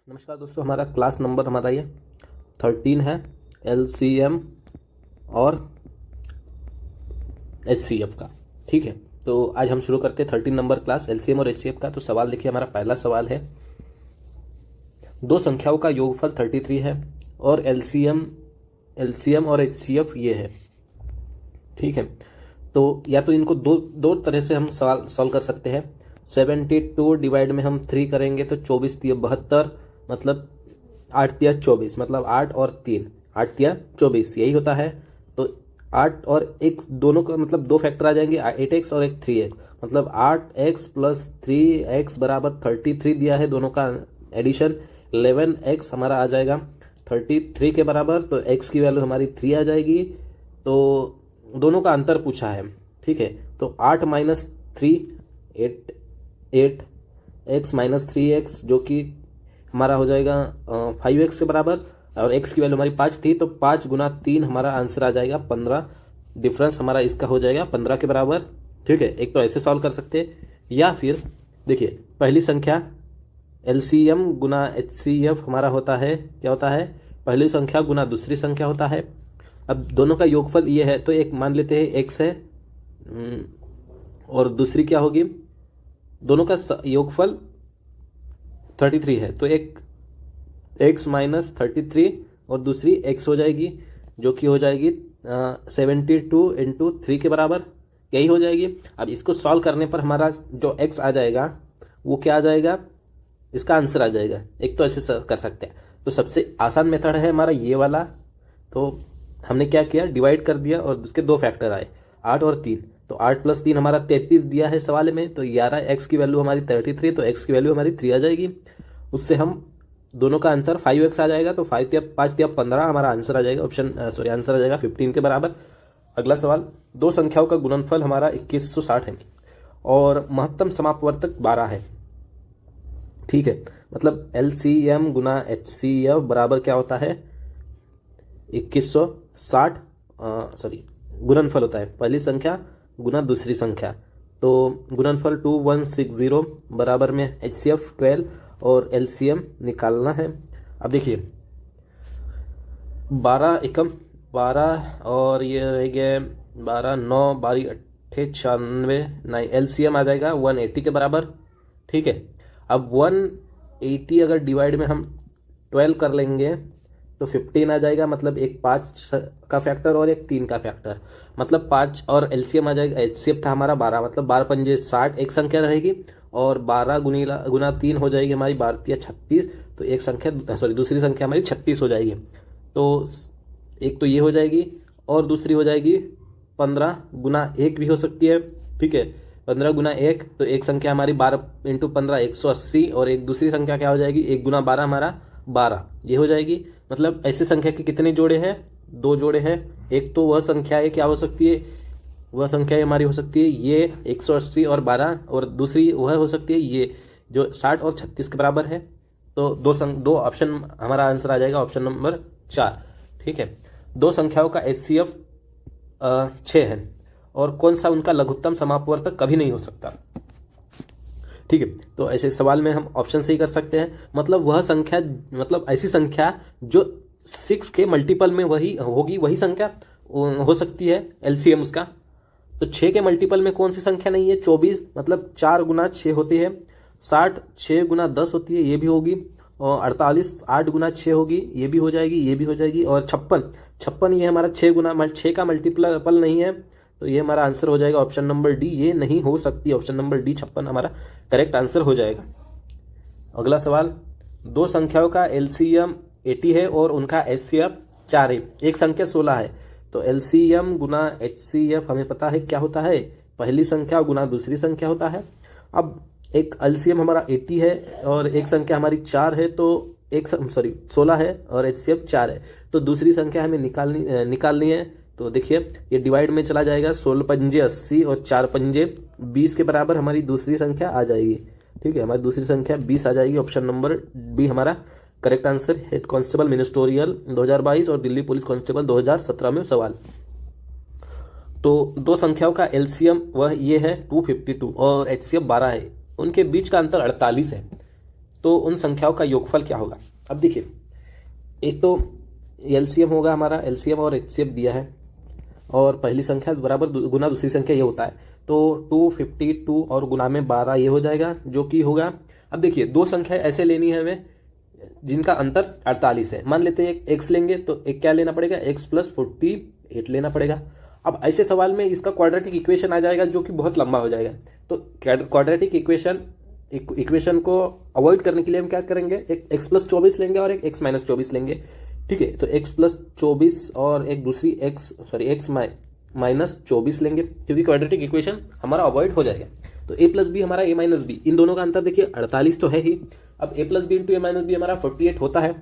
नमस्कार दोस्तों, हमारा क्लास नंबर हमारा ये 13 है। LCM और HCF का। ठीक है, तो आज हम शुरू करते हैं 13 नंबर क्लास LCM और HCF का। तो सवाल देखिए, हमारा पहला सवाल है, दो संख्याओं का योगफल 33 है और LCM और HCF ये है। ठीक है, तो या तो इनको दो तरह से हम सवाल सॉल्व कर सकते हैं। 72 डिवाइड में हम 3 करेंगे तो 24 तिया 72, मतलब 8 तिया 24, मतलब 8 और 3, 8 तिया 24 यही होता है। तो 8 और x दोनों का मतलब दो फैक्टर आ जाएंगे, 8x और एक 3x, मतलब 8x प्लस 3x बराबर 33 दिया है। दोनों का एडिशन 11x हमारा आ जाएगा 33 के बराबर। तो x की वैल्यू हमारी 3 आ जाएगी। तो दोनों का अंतर पूछा है। ठीक है, तो 8 माइनस 3 8 x माइनस 3x जो कि हमारा हो जाएगा 5x के बराबर, और x की वैल्यू हमारी 5 थी, तो 5 गुना 3 हमारा आंसर आ जाएगा 15। डिफरेंस हमारा इसका हो जाएगा 15 के बराबर। ठीक है, एक तो ऐसे सॉल्व कर सकते हैं, या फिर देखिए पहली संख्या LCM गुना HCF हमारा होता है, क्या होता है, पहली संख्या गुना दूसरी संख्या होता है। अब दोनों का योगफल ये है, तो एक मान लेते हैं x है और दूसरी क्या होगी, दोनों का योगफल 33 है, तो एक x माइनस 33 और दूसरी x हो जाएगी, जो कि हो जाएगी 72 इंटू 3 के बराबर, यही हो जाएगी। अब इसको सॉल्व करने पर हमारा जो x आ जाएगा वो क्या आ जाएगा, इसका आंसर आ जाएगा। एक तो ऐसे कर सकते हैं। तो सबसे आसान मेथड है हमारा ये वाला। तो हमने क्या किया, डिवाइड कर दिया और उसके दो फैक्टर आए, 8 और 3। तो 8 प्लस 3 हमारा 33 दिया है सवाल में, तो 11, x की वैल्यू हमारी 33, तो x की वैल्यू हमारी 3 आ जाएगी। उससे हम दोनों का अंतर 5x आ जाएगा, तो 5 तिया 15 हमारा आंसर आ जाएगा, आंसर आ जाएगा 15 के बराबर। अगला सवाल, दो संख्याओं का गुणनफल हमारा 2160 है और महत्तम समापवर्तक 12 है। ठीक है, मतलब LCM गुना HCF बराबर क्या होता है, 2160 गुणनफल होता है पहली संख्या गुना दूसरी संख्या। तो गुणनफल 2160 बराबर में HCF 12 और LCM निकालना है। अब देखिए 12 एकम 12 और ये रह गए 12 9 12 98 9, LCM आ जाएगा 180 के बराबर। ठीक है, अब 180 अगर डिवाइड में हम 12 कर लेंगे तो 15 आ जाएगा, मतलब एक 5 का फैक्टर और एक 3 का फैक्टर, मतलब 5 और LCM आ जाएगा। HCF था हमारा 12, मतलब 12 पंजे 60 एक संख्या रहेगी, और 12 गुना 3 हो जाएगी हमारी 12 तिया 36, तो एक संख्या दूसरी संख्या हमारी 36 हो जाएगी। तो एक तो ये हो जाएगी, और दूसरी हो जाएगी 15 गुना 1 भी हो सकती है। ठीक है, 15 गुना 1, तो एक संख्या हमारी 12 इंटू 15 180, और एक दूसरी संख्या क्या हो जाएगी, 1 गुना 12 हमारा 12 ये हो जाएगी। मतलब ऐसे संख्या के कितने जोड़े हैं, दो जोड़े हैं। एक तो वह संख्या है क्या हो सकती है, वह संख्या हमारी हो सकती है ये 180 और 12, और दूसरी वह हो सकती है ये जो 60 और 36 के बराबर है। तो दो ऑप्शन हमारा आंसर आ जाएगा, ऑप्शन नंबर 4। ठीक है, दो संख्याओं का HCF 6 है और कौन सा उनका लघुत्तम समापवर्तक कभी नहीं हो सकता। ठीक है, तो ऐसे सवाल में हम ऑप्शन से ही कर सकते हैं। मतलब वह संख्या, मतलब ऐसी संख्या जो 6 के मल्टीपल में वही होगी, वही संख्या हो सकती है LCM उसका। तो 6 के मल्टीपल में कौन सी संख्या नहीं है, 24, मतलब 4 गुना 6 होती है। 60 6 गुना 10 होती है, ये भी होगी। और 48 8 गुना 6 होगी, ये भी हो जाएगी, ये भी हो जाएगी। और 56 ये हमारा 6 का मल्टीपल नहीं है, तो ये हमारा आंसर हो जाएगा ऑप्शन नंबर डी, ये नहीं हो सकती। ऑप्शन नंबर डी 56 हमारा करेक्ट आंसर हो जाएगा। अगला सवाल, दो संख्याओं का LCM 80 है और उनका HCF 4 है, एक संख्या 16 है। तो LCM गुना HCF हमें पता है क्या होता है, पहली संख्या गुना दूसरी संख्या होता है। अब एक LCM हमारा 80 है और एक संख्या हमारी 4 है, तो 16 है और HCF 4 है, तो दूसरी संख्या हमें निकालनी है। तो देखिए ये डिवाइड में चला जाएगा, 16 पंजे 80 और 4 पंजे 20 के बराबर हमारी दूसरी संख्या आ जाएगी। ठीक है, हमारी दूसरी संख्या 20 आ जाएगी। ऑप्शन नंबर बी हमारा करेक्ट आंसर। हेड कांस्टेबल मिनिस्टोरियल 2022 और दिल्ली पुलिस कांस्टेबल 2017 में सवाल। तो दो संख्याओं का LCM वह ये है 252 और HCF 12 है, उनके बीच का अंतर 48 है। तो उन संख्याओं का योगफल क्या होगा। अब देखिए, एक तो एलसीएम होगा हमारा, एलसीएम और एचसीएफ दिया है, और पहली संख्या बराबर गुना दूसरी संख्या ये होता है, तो 252 और गुना में 12 ये हो जाएगा, जो कि होगा। अब देखिए, दो संख्या ऐसे लेनी है हमें जिनका अंतर 48 है। मान लेते हैं एक एक्स लेंगे, तो एक क्या लेना पड़ेगा, एक्स प्लस 48 लेना पड़ेगा। अब ऐसे सवाल में इसका क्वाड्रेटिक इक्वेशन आ जाएगा, जो कि बहुत लंबा हो जाएगा। तो क्वाड्रेटिक इक्वेशन को अवॉइड करने के लिए हम क्या करेंगे, एक एक्स प्लस 24 लेंगे और एक एक्स माइनस 24 लेंगे। ठीक है, तो एक्स प्लस 24 और एक दूसरी एक्स माइनस 24 लेंगे, क्योंकि क्वाड्रेटिक इक्वेशन हमारा अवॉइड हो जाएगा। तो ए प्लस बी हमारा ए माइनस बी, इन दोनों का अंतर देखिए 48 तो है ही। अब ए प्लस बी इंटू ए माइनस बी हमारा 48 होता है,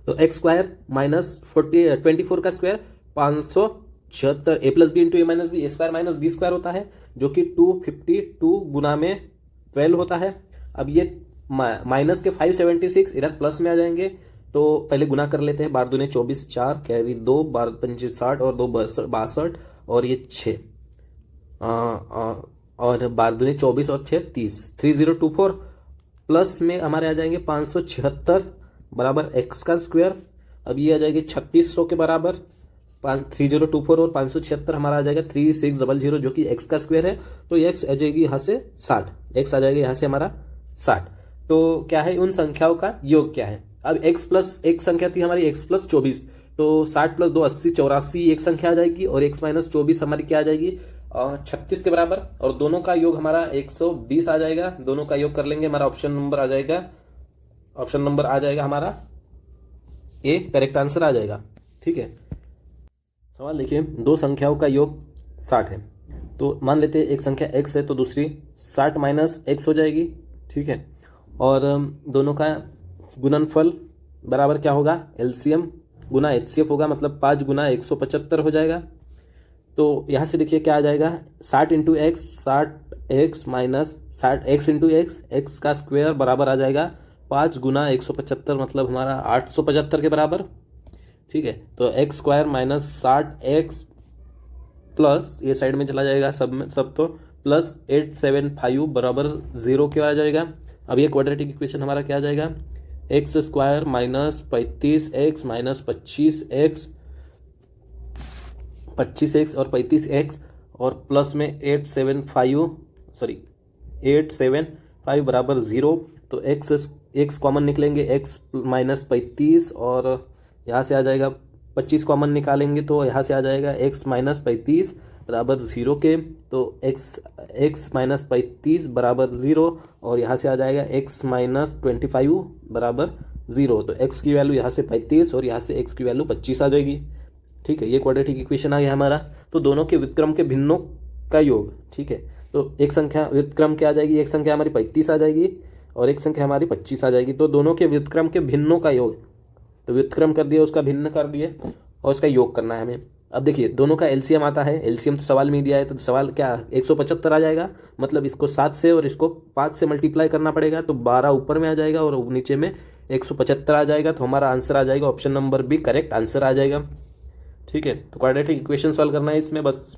तो एक्स स्क्वायर माइनस 24 का स्क्वायर 576, ए प्लस बी इंटू ए माइनस बी, ए स्क्वायर माइनस बी स्क्वायर होता है, जो कि 252 गुना में 12 होता है। अब ये माइनस के 576 इधर प्लस में आ जाएंगे, तो पहले गुना कर लेते हैं। 12 दूने 24, 4 कैरी 2, 12 पंचे 60 और 2 62 और ये 6 और 12 दूने 24 और 6 30, 3024 प्लस में हमारे आ जाएंगे 576 बराबर एक्स का स्क्वायर। अब ये आ जाएगी 3600 के बराबर, 3024 और 576 हमारा आ जाएगा 3600, जो कि एक्स का स्क्वायर है। तो एक्स आ जाएगी यहाँ से 60, एक्स आ जाएगा यहाँ से हमारा 60। तो क्या है, उन संख्याओं का योग क्या है। अब एक्स प्लस एक संख्या थी हमारी एक्स प्लस 24, तो 60 प्लस 2 80, 84 एक संख्या आ जाएगी, और एक्स माइनस 24 हमारी क्या आ जाएगी 36 के बराबर, और दोनों का योग हमारा 120 आ जाएगा। दोनों का योग कर लेंगे, हमारा ऑप्शन नंबर आ जाएगा हमारा ए, करेक्ट आंसर आ जाएगा। ठीक है, सवाल देखिए, दो संख्याओं का योग 60 है, तो मान लेते हैं एक संख्या x है तो दूसरी 60 माइनस एक्स हो जाएगी। ठीक है, और दोनों का गुणनफल बराबर क्या होगा, एलसीएम गुना एचसीएफ होगा, मतलब 5 गुना 175 हो जाएगा। तो यहाँ से देखिए क्या आ जाएगा, 60 into x, 60x minus 60x into x, x का स्क्वायर बराबर आ जाएगा 5 गुना 175, मतलब हमारा 875 के बराबर। ठीक है, तो x square minus 60x plus ये साइड में चला जाएगा सब तो प्लस 875 बराबर 0 क्या आ जाएगा। अब ये क्वाड्रेटिक इक्वेशन हमारा क्या आ जाएगा, x square minus 35x minus 25x और 35x और प्लस में 875 बराबर 0। तो x कॉमन निकलेंगे, x माइनस 35 और यहाँ से आ जाएगा 25 कॉमन निकालेंगे, तो यहाँ से आ जाएगा x माइनस 35 बराबर 0 के, तो x माइनस 35 बराबर 0, और यहाँ से आ जाएगा x माइनस 25 बराबर 0। तो x की वैल्यू यहाँ से 35 और यहाँ से x की वैल्यू 25 आ जाएगी। ठीक है, ये क्वाड्रेटिक इक्वेशन आ गया हमारा। तो दोनों के व्युत्क्रम के भिन्नों का योग। ठीक है, तो एक संख्या व्युत्क्रम क्या आ जाएगी, एक संख्या हमारी 35 आ जाएगी और एक संख्या हमारी 25 आ जाएगी। तो दोनों के व्युत्क्रम के भिन्नों का योग, तो व्युत्क्रम कर दिए, उसका भिन्न कर दिए और उसका योग करना है हमें। अब देखिए, दोनों का एलसीएम आता है, एलसीएम तो सवाल में ही दिया है, तो सवाल क्या 175 आ जाएगा, मतलब इसको 7 से और इसको 5 से मल्टीप्लाई करना पड़ेगा, तो 12 ऊपर में आ जाएगा और नीचे में 175 आ जाएगा। तो हमारा आंसर आ जाएगा option number B, correct answer आ जाएगा। ठीक है, तो क्वाड्रेटिक इक्वेशन सॉल्व करना है इसमें बस।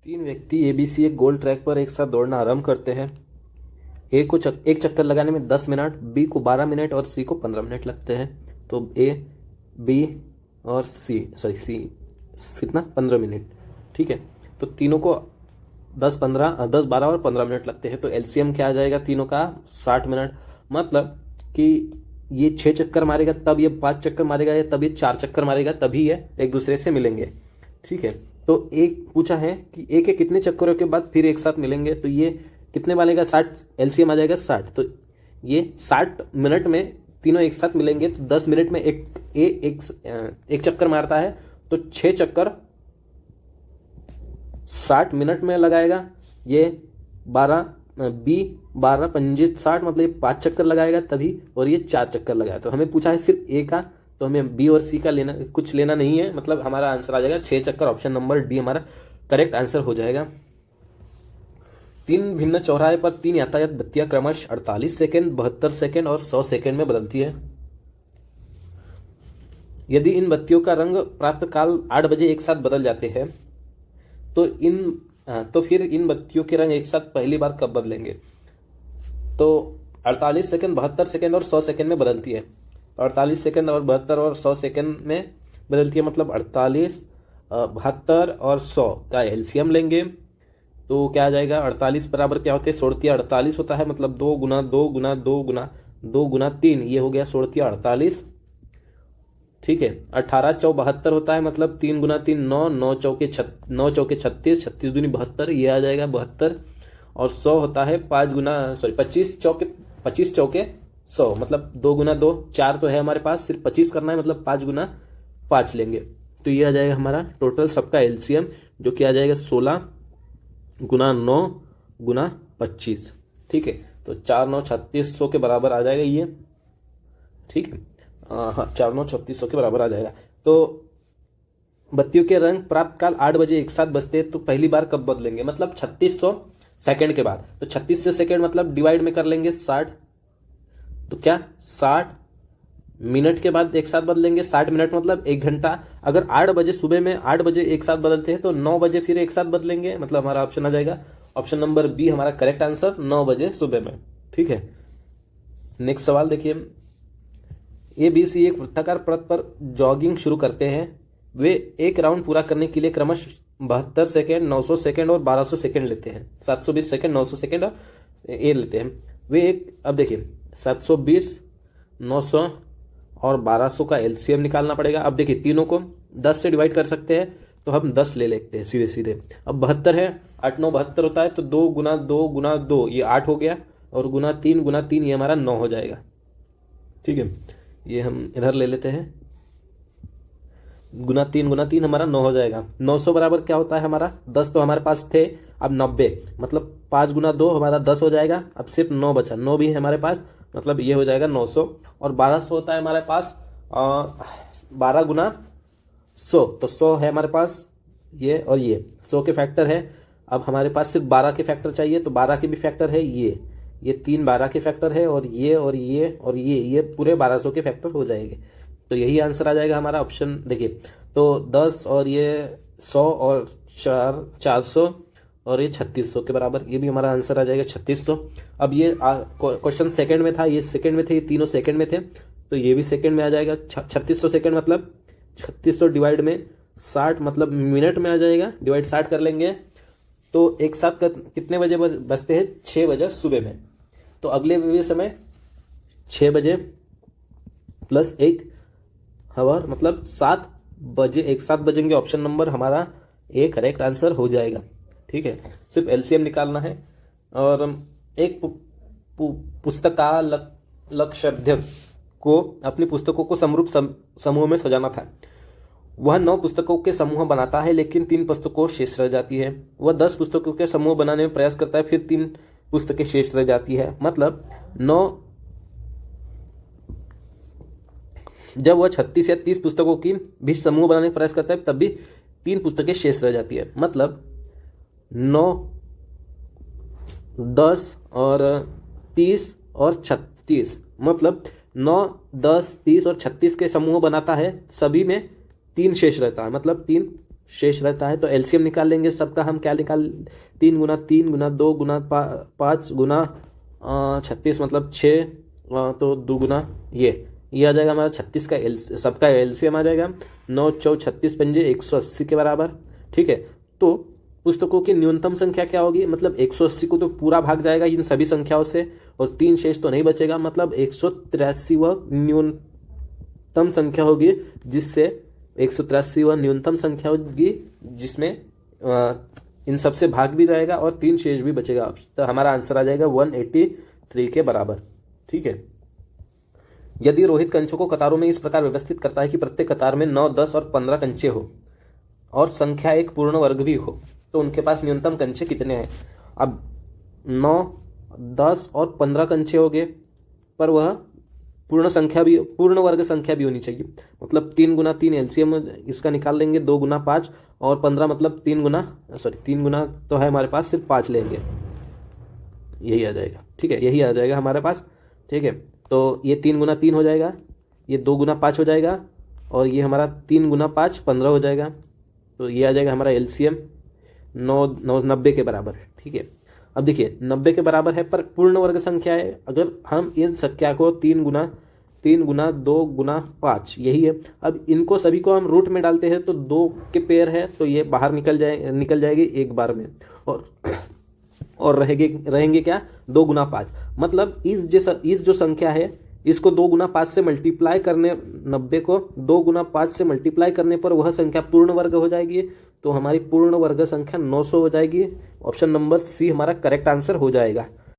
3 व्यक्ति एबीसी एक गोल ट्रैक पर एक साथ दौड़ना आरंभ करते हैं। ए को एक चक्कर लगाने में 10 मिनट, बी को 12 मिनट और सी को 15 मिनट लगते हैं। तो ए, बी और सी कितना 15 मिनट। ठीक है, तो तीनों को 10, 12 और 15 मिनट लगते हैं। तो एलसीएम क्या आ जाएगा तीनों का 60 मिनट, मतलब कि ये 6 चक्कर मारेगा, तब ये 5 चक्कर मारेगा, या तब ये 4 चक्कर मारेगा, तभी ये एक दूसरे से मिलेंगे। ठीक है, तो एक पूछा है कि ए के कितने चक्करों के बाद फिर एक साथ मिलेंगे, तो ये कितने वालेगा 60, एलसीएम आ जाएगा 60। तो ये 60 मिनट में तीनों एक साथ मिलेंगे, तो 10 मिनट में एक चक्कर मारता है, तो 6 चक्कर 60 मिनट में लगाएगा। ये 12 पंजे 60, मतलब ये 5 चक्कर लगाएगा तभी, और ये 4 चक्कर लगाएगा। तो हमें पूछा है सिर्फ ए का, तो हमें बी और सी का कुछ लेना नहीं है, मतलब हमारा आंसर आ जाएगा 6 चक्कर, ऑप्शन नंबर डी हमारा करेक्ट आंसर हो जाएगा। 3 भिन्न चौराहे पर 3 यातायात बत्तियां क्रमश 48 सेकेंड, 72 सेकेंड और 100 सेकेंड में बदलती है। यदि इन बत्तियों का रंग प्रातःकाल 8 बजे एक साथ बदल जाते हैं, तो फिर इन बत्तियों के रंग एक साथ पहली बार कब बदलेंगे। तो 48 सेकंड, 72 सेकंड और 100 सेकंड में बदलती है। 48 सेकंड और 72 और 100 सेकंड में बदलती है, मतलब 48, 72 और 100 का एलसीएम लेंगे तो क्या आ जाएगा, 48 बराबर क्या होते हैं, 16 48 होता है, मतलब 2 गुना 2 गुना 2 गुना 2 गुना 3, ये हो गया 16 48। ठीक है, 18 चौ 72 होता है, मतलब 3 गुना 3 9, 9 चौके 36, 36 दूनी 72, ये आ जाएगा 72। और 100 होता है 25 चौके 100, मतलब 2 गुना 2 4 तो है हमारे पास, सिर्फ 25 करना है, मतलब 5 गुना 5 लेंगे तो ये आ जाएगा हमारा टोटल सबका एलसीएम, जो कि आ जाएगा 16 गुना 9 गुना 25। ठीक है, तो 4 9 3600 के बराबर आ जाएगा ये। ठीक है, हाँ 4 9 3600 के बराबर आ जाएगा। तो बत्तियों के रंग प्राप्त काल 8 बजे एक साथ बजते हैं, तो पहली बार कब बदलेंगे, मतलब 3600 सेकंड के बाद। तो 3600 सेकंड मतलब डिवाइड में कर लेंगे 60, तो क्या 60 मिनट के बाद एक साथ बदलेंगे। 60 मिनट मतलब 1 घंटा। अगर 8 बजे सुबह में 8 बजे एक साथ बदलते हैं तो 9 बजे फिर एक साथ बदलेंगे, मतलब हमारा ऑप्शन आ जाएगा ऑप्शन नंबर बी हमारा करेक्ट आंसर, 9 बजे सुबह में। ठीक है, नेक्स्ट सवाल देखिए, ए बी सी एक वृत्ताकार पथ पर जॉगिंग शुरू करते हैं। वे एक राउंड पूरा करने के लिए क्रमश 72 सेकेंड, 900 सेकेंड और 1200 सेकेंड लेते हैं। 720 सेकेंड, 900 सेकेंड और ए लेते हैं। वे एक, अब देखिए 720, 900 और 1200 का एलसीएम निकालना पड़ेगा। अब देखिए तीनों को 10 से डिवाइड कर सकते हैं, तो हम 10 ले लेते हैं सीधे सीधे। अब 72 है, 8 9 72 होता है, तो 2 गुना 2 गुना 2 ये 8 हो गया, और गुना 3 ये हमारा 9 हो जाएगा। ठीक है, ये हम इधर ले लेते हैं, गुना 3 हमारा 9 हो जाएगा। 900 बराबर क्या होता है हमारा, 10 तो हमारे पास थे, अब 90 मतलब 5 गुना 2 हमारा 10 हो जाएगा। अब सिर्फ 9 बचा, 9 भी है हमारे पास, मतलब ये हो जाएगा 900। और 1200 होता है हमारे पास 12 गुना 100, तो 100 है हमारे पास ये, और ये 100 के फैक्टर है। अब हमारे पास सिर्फ 12 के फैक्टर चाहिए, तो 12 के भी फैक्टर है ये 3 12 के फैक्टर है, और ये और ये और ये पूरे 1200 के फैक्टर हो जाएंगे। तो यही आंसर आ जाएगा हमारा ऑप्शन। देखिए तो 10 और ये 100 और 400 और ये 3600 के बराबर, ये भी हमारा आंसर आ जाएगा 3600। अब ये क्वेश्चन सेकंड में था, ये सेकंड में थे, ये तीनों सेकंड में थे, तो ये भी सेकंड में आ जाएगा। 3600 सेकंड मतलब 3600 डिवाइड में 60 मतलब मिनट में आ जाएगा, डिवाइड 60 कर लेंगे तो एक साथ कितने बजे बजते हैं, 6 बजे सुबह में। तो अगले भी समय 6 बजे प्लस 1 हावर मतलब 7 बजे एक साथ बजेंगे। ऑप्शन नंबर हमारा ए करेक्ट आंसर हो जाएगा। ठीक है, सिर्फ एलसीएम निकालना है। और एक पुस्तकालक्षाध्यक्ष को अपनी पुस्तकों को समरूप समूह में सजाना था। वह 9 पुस्तकों के समूह बनाता है, लेकिन 3 पुस्तकों शेष रह जाती है। वह 10 पुस्तकों के समूह बनाने में प्रयास करता है, फिर 3 पुस्तकें शेष रह जाती है। मतलब 9, जब वह 36 या 30 पुस्तकों की भी समूह बनाने का प्रयास करता है, तब भी 3 पुस्तकें शेष रह जाती है। मतलब 9, 10 और 30 और 36, मतलब 9, 10, 30 और 36 के समूह बनाता है, सभी में 3 शेष रहता है, मतलब 3 शेष रहता है। तो एलसीएम निकाल लेंगे सबका हम। क्या निकाल, 3 गुना 3 गुना 2 गुना 5 गुना 36 मतलब 6, तो 2 गुना ये आ जाएगा हमारा 36 का सबका एलसीएम आ जाएगा। 9 4 36 पंजे 180 के बराबर। ठीक है, तो पुस्तकों की न्यूनतम संख्या क्या होगी, मतलब 180 को तो पूरा भाग जाएगा इन सभी संख्याओं से, और 3 शेष तो नहीं बचेगा, मतलब 183 वह न्यूनतम संख्या होगी, जिससे 183 वह न्यूनतम संख्या होगी जिसमें इन सब से भाग भी जाएगा और 3 शेष भी बचेगा। तो हमारा आंसर आ जाएगा 183 के बराबर। ठीक है, यदि रोहित कंचों को कतारों में इस प्रकार व्यवस्थित करता है कि प्रत्येक कतार में 9, 10 और 15 कंचे हो और संख्या एक पूर्ण वर्ग भी हो, तो उनके पास न्यूनतम कंचे कितने हैं। अब 9, 10 और 15 कंचे हो गए, पर वह पूर्ण वर्ग संख्या भी होनी चाहिए। मतलब 3 गुना 3 एलसीएम इसका निकाल लेंगे, 2 गुना 5 और 15 मतलब 3 गुना तो है हमारे पास, सिर्फ 5 लेंगे, यही आ जाएगा। ठीक है, यही आ जाएगा हमारे पास। ठीक है, तो ये 3 गुना 3 हो जाएगा, ये 2 गुना 5 हो जाएगा, और ये हमारा 3 गुना 5 15 हो जाएगा। तो ये आ जाएगा हमारा एलसीएम 90 के बराबर। ठीक है, अब देखिए 90 के बराबर है पर पूर्ण वर्ग संख्या है। अगर हम इन संख्या को 3 गुना 2 गुना 5 यही है। अब इनको सभी को हम रूट में डालते हैं तो 2 के पेयर है तो ये बाहर निकल जाएगी एक बार में, और रहेंगे क्या 2 गुना 5। मतलब इस जो संख्या है इसको 2 गुना 5 से मल्टीप्लाई करने 90 को 2 गुना 5 से मल्टीप्लाई करने पर वह संख्या पूर्ण वर्ग हो जाएगी। तो हमारी पूर्ण वर्ग संख्या 900 हो जाएगी। ऑप्शन नंबर सी हमारा करेक्ट आंसर हो जाएगा।